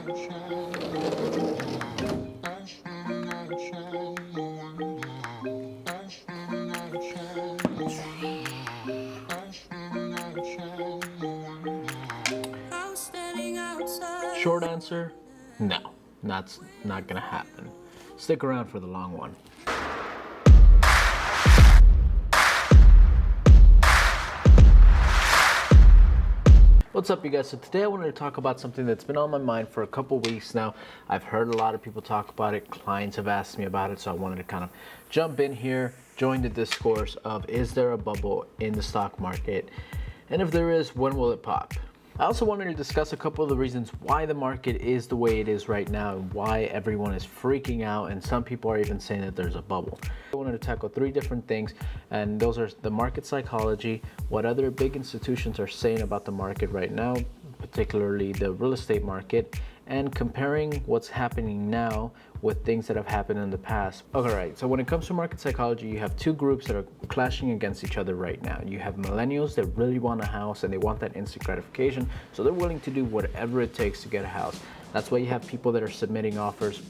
Short answer, no, that's not gonna happen. Stick around for the long one. What's up, you guys? So today I wanted to talk about something that's been on my mind for a couple weeks now. I've heard a lot of people talk about it. Clients have asked me about it, so I wanted to kind of jump in here, join the discourse of, is there a bubble in the stock market? And if there is, when will it pop? I also wanted to discuss a couple of the reasons why the market is the way it is right now and why everyone is freaking out, and some people are even saying that there's a bubble. I wanted to tackle 3 different things, and those are the market psychology, what other big institutions are saying about the market right now, particularly the real estate market, and comparing what's happening now with things that have happened in the past. Okay, right, so when it comes to market psychology, you have 2 groups that are clashing against each other right now. You have millennials that really want a house and they want that instant gratification, so they're willing to do whatever it takes to get a house. That's why you have people that are submitting offers,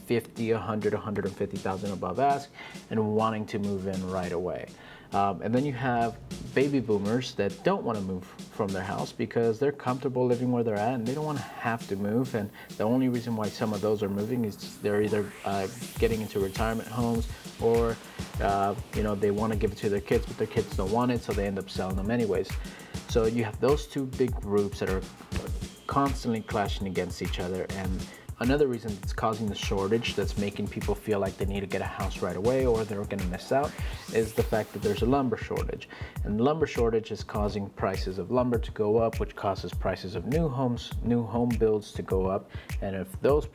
50, 100, 150,000 above ask and wanting to move in right away. And then you have baby boomers that don't want to move from their house because they're comfortable living where they're at and they don't want to have to move. And the only reason why some of those are moving is they're either getting into retirement homes or they want to give it to their kids, but their kids don't want it, so they end up selling them anyways. So you have those 2 big groups that are constantly clashing against each other. And another reason that's causing the shortage, that's making people feel like they need to get a house right away or they're going to miss out, is the fact that there's a lumber shortage. And the lumber shortage is causing prices of lumber to go up, which causes prices of new home builds to go up. And if those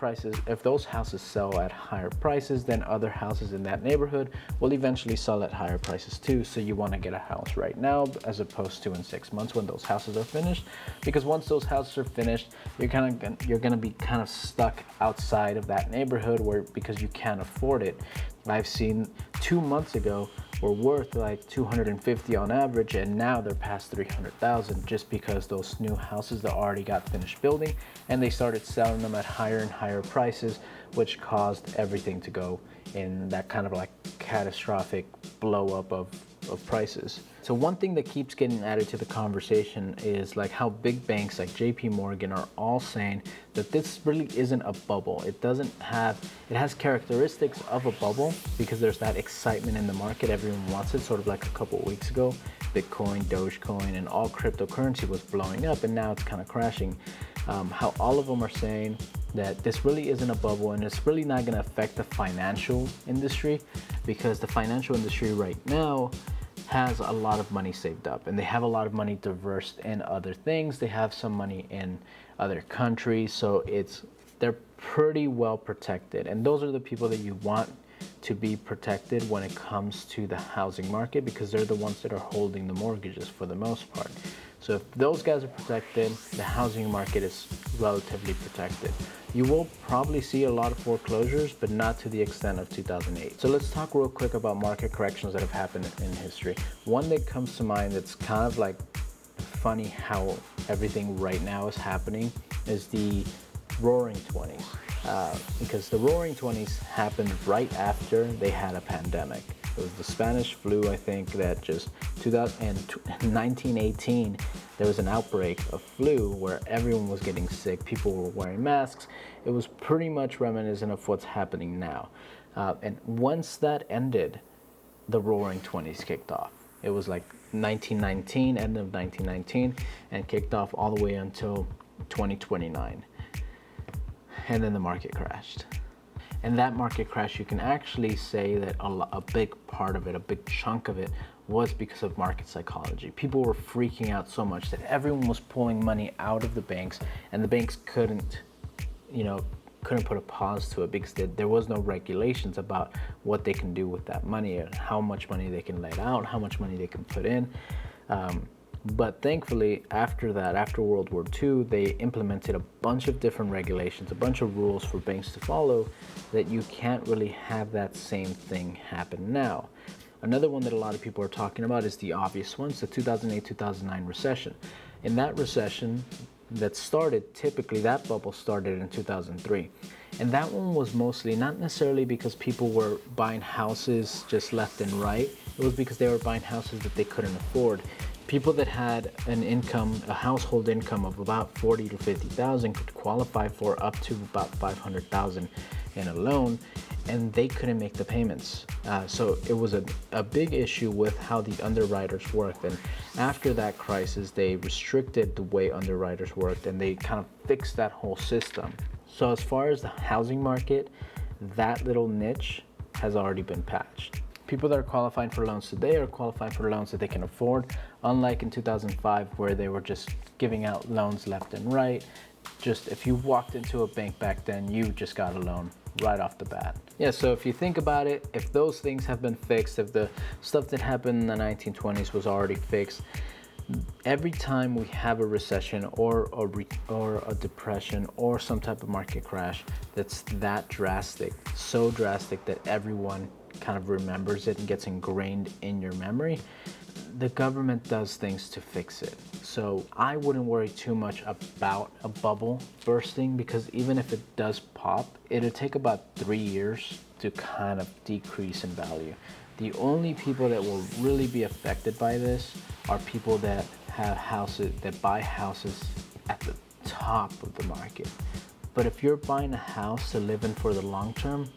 houses sell at higher prices, then other houses in that neighborhood will eventually sell at higher prices too. So you want to get a house right now as opposed to in 6 months when those houses are finished, because once those houses are finished, you're going to be kind of stuck outside of that neighborhood because you can't afford it. I've seen 2 months ago were worth like 250 on average, and now they're past 300,000 just because those new houses that already got finished building and they started selling them at higher and higher prices, which caused everything to go in that kind of like catastrophic blow up of prices. So one thing that keeps getting added to the conversation is like how big banks like JP Morgan are all saying that this really isn't a bubble. It has characteristics of a bubble because there's that excitement in the market. Everyone wants it, sort of like a couple of weeks ago. Bitcoin, Dogecoin, and all cryptocurrency was blowing up, and now it's kind of crashing. How all of them are saying that this really isn't a bubble and it's really not going to affect the financial industry, because the financial industry right now has a lot of money saved up and they have a lot of money dispersed in other things. They have some money in other countries, so they're pretty well protected, and those are the people that you want to be protected when it comes to the housing market, because they're the ones that are holding the mortgages for the most part. So if those guys are protected, the housing market is relatively protected. You will probably see a lot of foreclosures, but not to the extent of 2008. So let's talk real quick about market corrections that have happened in history. One that comes to mind that's kind of like funny how everything right now is happening is the Roaring 20s. Because the Roaring 20s happened right after they had a pandemic. It was the Spanish flu, I think, that just in 1918, there was an outbreak of flu where everyone was getting sick. People were wearing masks. It was pretty much reminiscent of what's happening now. And once that ended, the Roaring 20s kicked off. It was like 1919, end of 1919, and kicked off all the way until 2029. And then the market crashed. And that market crash, you can actually say that a big part of it, a big chunk of it, was because of market psychology. People were freaking out so much that everyone was pulling money out of the banks, and the banks couldn't put a pause to it because there was no regulations about what they can do with that money and how much money they can let out, how much money they can put in. But thankfully, after World War II, they implemented a bunch of different regulations, a bunch of rules for banks to follow, that you can't really have that same thing happen now. Another one that a lot of people are talking about is the obvious one, the 2008-2009 recession. In that recession, that started, typically that bubble started in 2003. And that one was mostly not necessarily because people were buying houses just left and right. It was because they were buying houses that they couldn't afford. People that had an income, a household income of about 40 to 50,000 could qualify for up to about 500,000 in a loan, and they couldn't make the payments. So it was a big issue with how the underwriters worked. And after that crisis, they restricted the way underwriters worked, and they kind of fixed that whole system. So as far as the housing market, that little niche has already been patched. People that are qualifying for loans today are qualifying for loans that they can afford, unlike in 2005 where they were just giving out loans left and right. Just if you walked into a bank back then, you just got a loan right off the bat. Yeah, so if you think about it, if those things have been fixed, if the stuff that happened in the 1920s was already fixed, every time we have a recession or a depression or some type of market crash that's that drastic, so drastic that everyone kind of remembers it and gets ingrained in your memory, the government does things to fix it. So I wouldn't worry too much about a bubble bursting, because even if it does pop, it'll take about 3 years to kind of decrease in value. The only people that will really be affected by this are people that have houses, that buy houses at the top of the market. But if you're buying a house to live in for the long term,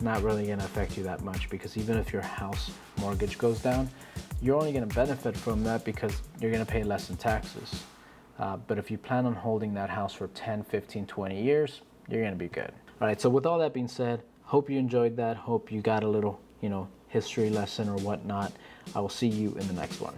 not really going to affect you that much, because even if your house mortgage goes down, you're only going to benefit from that because you're going to pay less in taxes. But if you plan on holding that house for 10, 15, 20 years, you're going to be good. All right, so with all that being said, hope you enjoyed that. Hope you got a little, history lesson or whatnot. I will see you in the next one.